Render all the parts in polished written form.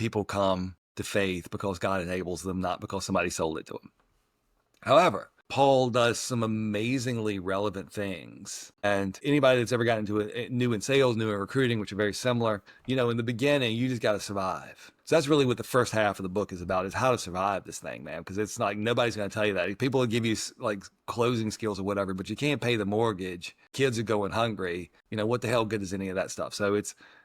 people come to faith because God enables them, not because somebody sold it to them. However, Paul does some amazingly relevant things. And anybody that's ever gotten into it, new in sales, new in recruiting, which are very similar, in the beginning, you just got to survive. So that's really what the first half of the book is about, is how to survive this thing, man. Because it's like, nobody's going to tell you that. People will give you like closing skills or whatever, but you can't pay the mortgage. Kids are going hungry. What the hell good is any of that stuff? So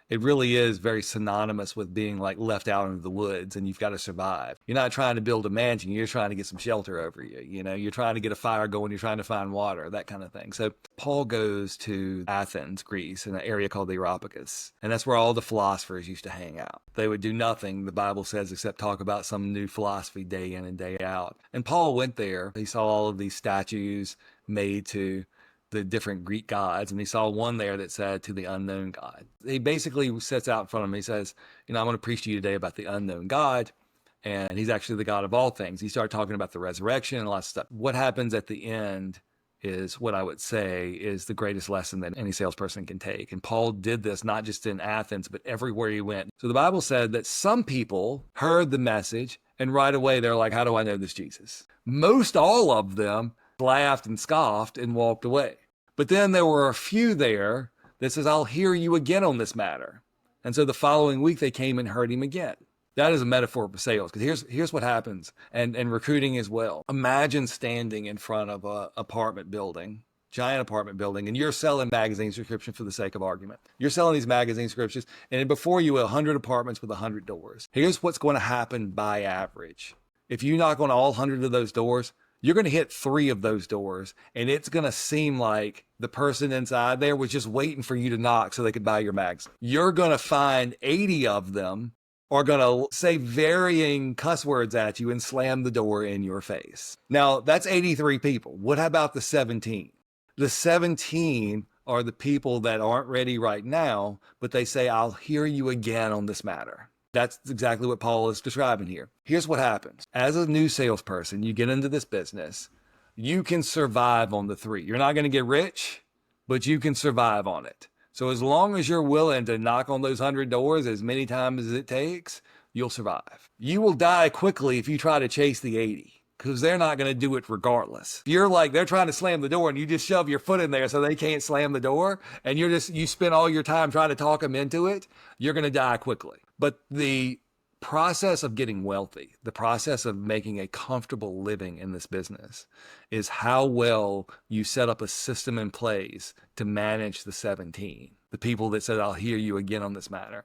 it really is very synonymous with being like left out into the woods, and you've got to survive. You're not trying to build a mansion. You're trying to get some shelter over you. You're trying to get a fire going. You're trying to find water, that kind of thing. So Paul goes to Athens, Greece, in an area called the Areopagus. And that's where all the philosophers used to hang out. They would do nothing, the Bible says, except talk about some new philosophy day in and day out. And Paul went there. He saw all of these statues made to the different Greek gods, and he saw one there that said, to the unknown God. He basically sets out in front of him. He says, I'm going to preach to you today about the unknown God, and he's actually the God of all things. He started talking about the resurrection and lots of stuff. What happens at the end is what I would say is the greatest lesson that any salesperson can take. And Paul did this not just in Athens, but everywhere he went. So the Bible said that some people heard the message, and right away they're like, how do I know this Jesus? Most all of them laughed and scoffed and walked away. But then there were a few there that says, I'll hear you again on this matter. And so the following week they came and heard him again. That is a metaphor for sales, because here's what happens, and recruiting as well. Imagine standing in front of a apartment building, giant apartment building, and you're selling magazine subscriptions for the sake of argument. You're selling these magazine subscriptions, and before you, 100 apartments with 100 doors. Here's what's going to happen by average. If you knock on all 100 of those doors, you're going to hit 3 of those doors, and it's going to seem like the person inside there was just waiting for you to knock so they could buy your magazine. You're going to find 80 of them are going to say varying cuss words at you and slam the door in your face. Now, that's 83 people. What about the 17? The 17 are the people that aren't ready right now, but they say, I'll hear you again on this matter. That's exactly what Paul is describing here. Here's what happens. As a new salesperson, you get into this business, you can survive on the 3. You're not going to get rich, but you can survive on it. So as long as you're willing to knock on those 100 doors as many times as it takes, you'll survive. You will die quickly if you try to chase the 80, because they're not going to do it regardless. You're like, they're trying to slam the door and you just shove your foot in there so they can't slam the door, and you spend all your time trying to talk them into it, you're going to die quickly. But the process of getting wealthy, the process of making a comfortable living in this business, is how well you set up a system in place to manage the 17, the people that said, I'll hear you again on this matter.